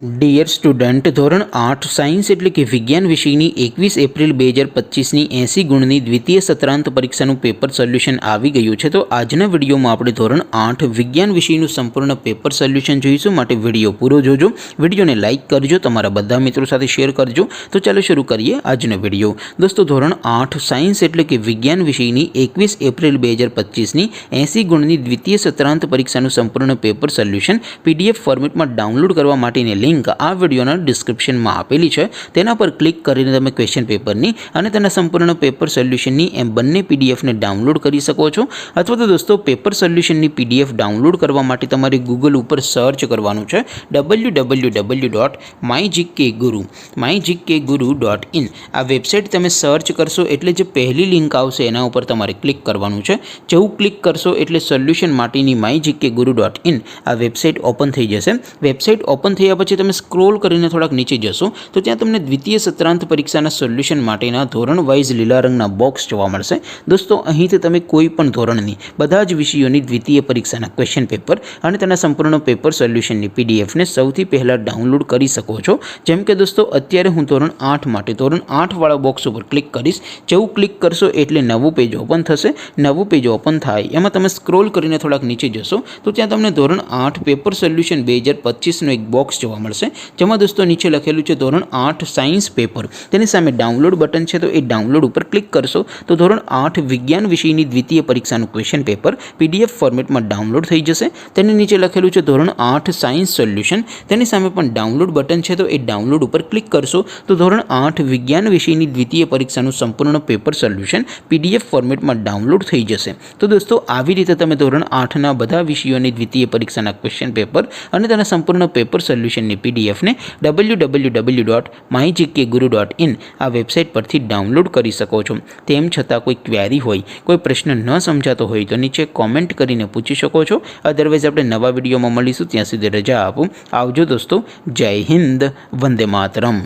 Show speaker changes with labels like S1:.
S1: Dear student, ધોરણ 8 science એટલે કે વિજ્ઞાન વિષયની 21 એપ્રિલ 2025ની 80 ગુણની દ્વિતીય સત્રાંત પરીક્ષાનું પેપર સોલ્યુશન આવી ગયું છે। તો આજના વિડીયોમાં આપણે ધોરણ 8 વિજ્ઞાન વિષયનું સંપૂર્ણ પેપર સોલ્યુશન જોઈશું, માટે વિડીયો પૂરો જોજો। વિડીયોને લાઇક કરજો, તમારા બધા મિત્રો સાથે શેર કરજો। તો ચાલો શરૂ કરીએ આજનો વિડીયો। દોસ્તો, ધોરણ 8 સાયન્સ એટલે કે વિજ્ઞાન વિષયની 21 એપ્રિલ 2025ની 80 ગુણની દ્વિતીય સત્રાંત પરીક્ષાનું સંપૂર્ણ પેપર સોલ્યુશન PDF ફોર્મેટમાં ડાઉનલોડ કરવા માટેની लिंक आ वीडियोना डिस्क्रिप्शन में आपेली है। तेना पर क्लिक करीने तमे क्वेश्चन पेपरनी अने तेना संपूर्ण पेपर सोल्यूशननी एम बंने पीडीएफ ने डाउनलॉड करी सको छो। अथवा तो दोस्तों, पेपर सोल्यूशननी पीडीएफ डाउनलॉड करवा माटे तमारे गूगल पर सर्च करवानुं छे www.mygkguru.in। आ वेबसाइट तमे सर्च करशो एटले जे पहली लिंक आवशे एना उपर तमारे क्लिक करवानुं छे। जेवुं क्लिक करशो एटले सोल्यूशन माटेनी mygkguru.in आ वेबसाइट ओपन थई जशे। वेबसाइट ओपन थया पछी તમે સ્ક્રોલ કરીને થોડાક નીચે જશો તો ત્યાં તમને દ્વિતીય સત્રાંત પરીક્ષાના સોલ્યુશન માટેના ધોરણ વાઇઝ લીલા રંગના બોક્સ જોવા મળશે। દોસ્તો, અહીંથી તમે કોઈ પણ ધોરણની બધા જ વિષયોની દ્વિતીય પરીક્ષાના ક્વેશ્ચન પેપર અને તેના સંપૂર્ણ પેપર સોલ્યુશનની પીડીએફને સૌથી પહેલાં ડાઉનલોડ કરી શકો છો। જેમ કે દોસ્તો, અત્યારે હું ધોરણ 8 માટે ધોરણ 8 વાળા બોક્સ ઉપર ક્લિક કરીશ। જેવું ક્લિક કરશો એટલે નવું પેજ ઓપન થશે। નવું પેજ ઓપન થાય એમાં તમે સ્ક્રોલ કરીને થોડાક નીચે જશો તો ત્યાં તમને ધોરણ 8 પેપર સોલ્યુશન 2025નો એક બોક્સ જોવા મળશે, જેમાં દોસ્તો નીચે લખેલું છે ધોરણ 8 સાયન્સ પેપર। તેની સામે ડાઉનલોડ બટન છે, તો એ ડાઉનલોડ ઉપર ક્લિક કરશો તો ધોરણ 8 વિજ્ઞાન વિષયની દ્વિતીય પરીક્ષાનું ક્વેશ્ચન પેપર PDF ફોર્મેટમાં ડાઉનલોડ થઈ જશે। તેની નીચે લખેલું છે ધોરણ 8 સાયન્સ સોલ્યુશન। તેની સામે પણ ડાઉનલોડ બટન છે, તો એ ડાઉનલોડ ઉપર ક્લિક કરશો તો ધોરણ 8 વિજ્ઞાન વિષયની દ્વિતીય પરીક્ષાનું સંપૂર્ણ પેપર સોલ્યુશન PDF ફોર્મેટમાં ડાઉનલોડ થઈ જશે। તો દોસ્તો, આવી રીતે તમે ધોરણ 8ના બધા વિષયોની દ્વિતીય પરીક્ષાના ક્વેશ્ચન પેપર અને તેના સંપૂર્ણ પેપર સોલ્યુશનની PDF ने www.mygkguru.in आ वेबसाइट पर डाउनलॉड कर सको छो। तेम छतां कोई क्वेरी होय, कोई प्रश्न न समझातो होय तो नीचे कॉमेंट करीने पूछी शको छो। अदरवाइज आपणे नवा विडियो में मळीशुं, त्यां सुधी रजा आपो। आवजो दोस्तों। जय हिंद, वंदे मातरम।